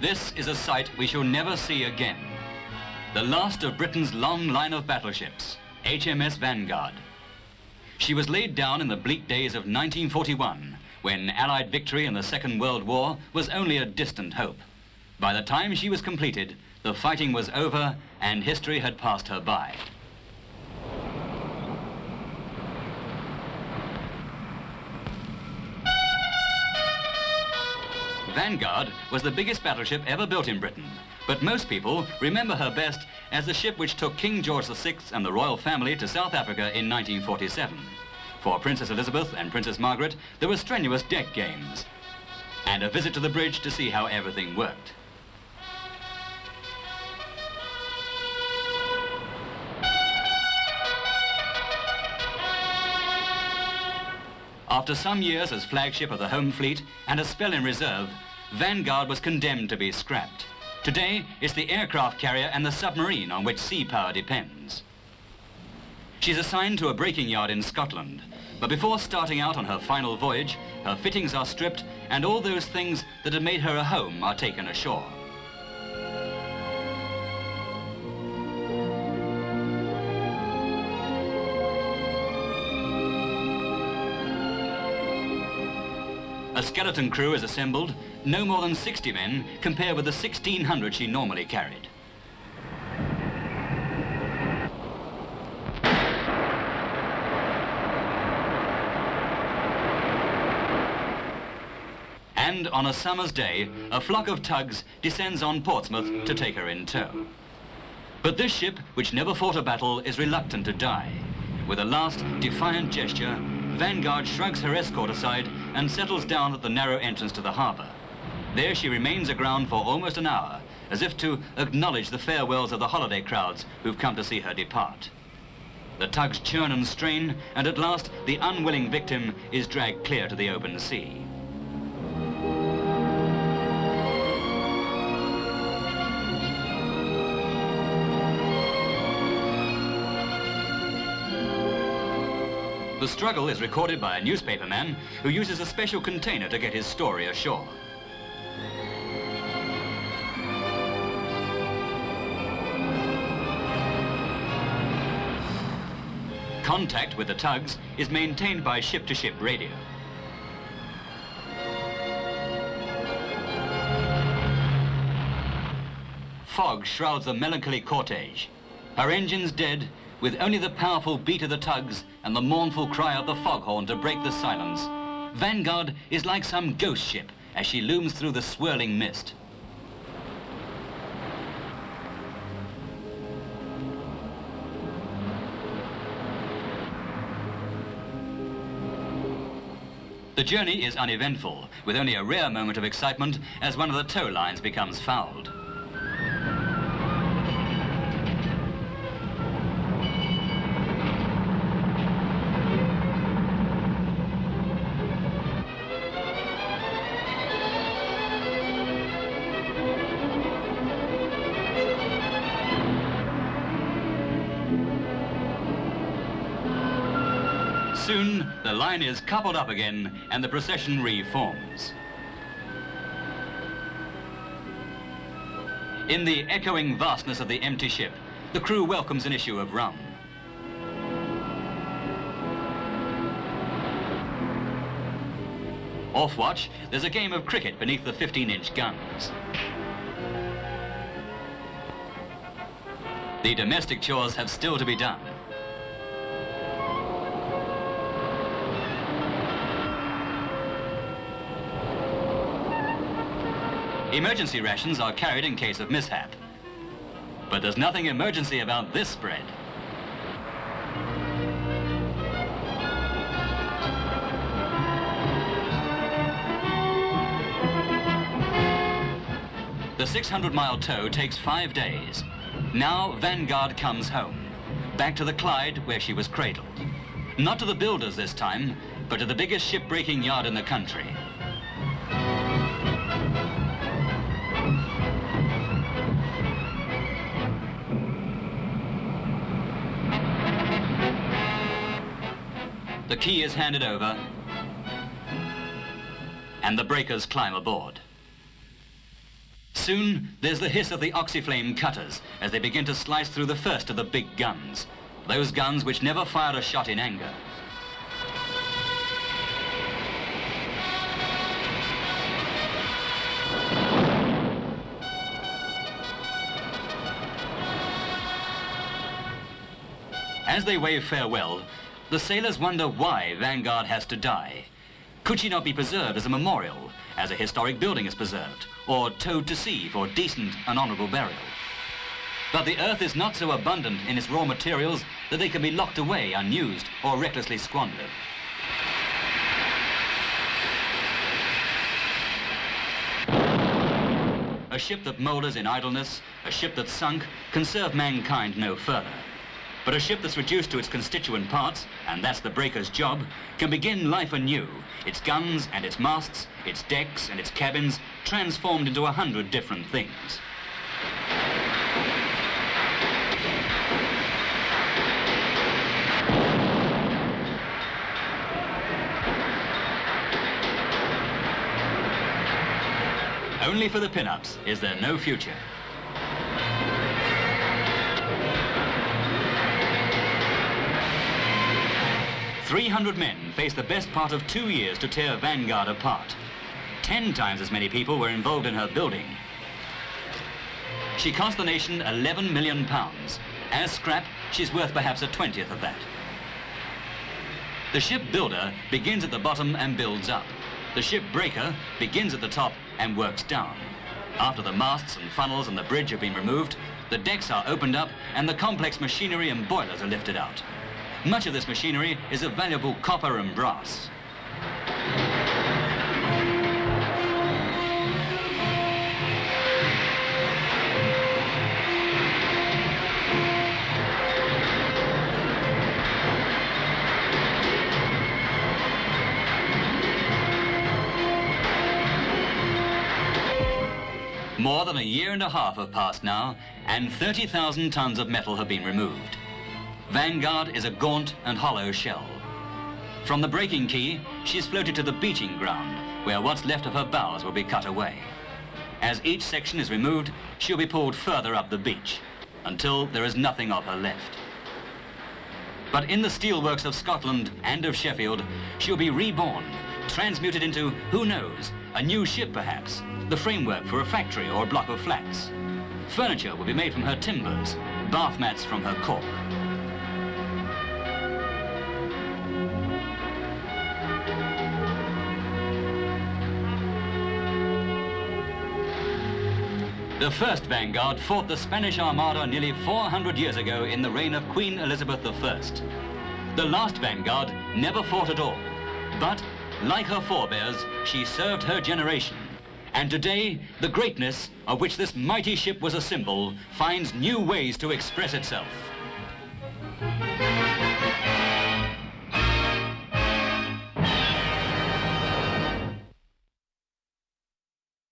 This is a sight we shall never see again. The last of Britain's long line of battleships, HMS Vanguard. She was laid down in the bleak days of 1941, when Allied victory in the Second World War was only a distant hope. By the time she was completed, the fighting was over and history had passed her by. Vanguard was the biggest battleship ever built in Britain, but most people remember her best as the ship which took King George VI and the royal family to South Africa in 1947. For Princess Elizabeth and Princess Margaret, there were strenuous deck games and a visit to the bridge to see how everything worked. After some years as flagship of the home fleet and a spell in reserve, Vanguard was condemned to be scrapped. Today, it's the aircraft carrier and the submarine on which sea power depends. She's assigned to a breaking yard in Scotland, but before starting out on her final voyage, her fittings are stripped and all those things that had made her a home are taken ashore. A skeleton crew is assembled, no more than 60 men, compared with the 1,600 she normally carried. And on a summer's day, a flock of tugs descends on Portsmouth to take her in tow. But this ship, which never fought a battle, is reluctant to die. With a last defiant gesture, Vanguard shrugs her escort aside and settles down at the narrow entrance to the harbour. There she remains aground for almost an hour, as if to acknowledge the farewells of the holiday crowds who've come to see her depart. The tugs churn and strain, and at last the unwilling victim is dragged clear to the open sea. The struggle is recorded by a newspaperman who uses a special container to get his story ashore. Contact with the tugs is maintained by ship-to-ship radio. Fog shrouds the melancholy cortege. Her engines dead, with only the powerful beat of the tugs and the mournful cry of the foghorn to break the silence. Vanguard is like some ghost ship as she looms through the swirling mist. The journey is uneventful, with only a rare moment of excitement as one of the tow lines becomes fouled. Soon, the line is coupled up again and the procession reforms. In the echoing vastness of the empty ship, the crew welcomes an issue of rum. Off watch, there's a game of cricket beneath the 15-inch guns. The domestic chores have still to be done. Emergency rations are carried in case of mishap. But there's nothing emergency about this spread. The 600-mile tow takes 5 days. Now Vanguard comes home, back to the Clyde where she was cradled. Not to the builders this time, but to the biggest ship-breaking yard in the country. The key is handed over, and the breakers climb aboard. Soon, there's the hiss of the oxyflame cutters as they begin to slice through the first of the big guns, those guns which never fired a shot in anger. As they wave farewell, the sailors wonder why Vanguard has to die. Could she not be preserved as a memorial, as a historic building is preserved, or towed to sea for decent and honourable burial? But the earth is not so abundant in its raw materials that they can be locked away unused or recklessly squandered. A ship that moulders in idleness, a ship that's sunk, can serve mankind no further. But a ship that's reduced to its constituent parts, and that's the breaker's job, can begin life anew, its guns and its masts, its decks and its cabins, transformed into 100 different things. Only for the pin-ups is there no future. "300 men faced the best part of 2 years to tear Vanguard apart. 10 times as many people were involved in her building. She cost the nation £11 million. As scrap, she's worth perhaps a 20th of that. The ship builder begins at the bottom and builds up. The ship breaker begins at the top and works down. After the masts and funnels and the bridge have been removed, the decks are opened up and the complex machinery and boilers are lifted out. Much of this machinery is of valuable copper and brass. More than a year and a half have passed now, and 30,000 tons of metal have been removed. Vanguard is a gaunt and hollow shell. From the breaking quay, she's floated to the beaching ground, where what's left of her bows will be cut away. As each section is removed, she'll be pulled further up the beach, until there is nothing of her left. But in the steelworks of Scotland and of Sheffield, she'll be reborn, transmuted into, who knows, a new ship perhaps, the framework for a factory or a block of flats. Furniture will be made from her timbers, bath mats from her cork. The first Vanguard fought the Spanish Armada nearly 400 years ago in the reign of Queen Elizabeth I. The last Vanguard never fought at all, but, like her forebears, she served her generation. And today, the greatness of which this mighty ship was a symbol finds new ways to express itself.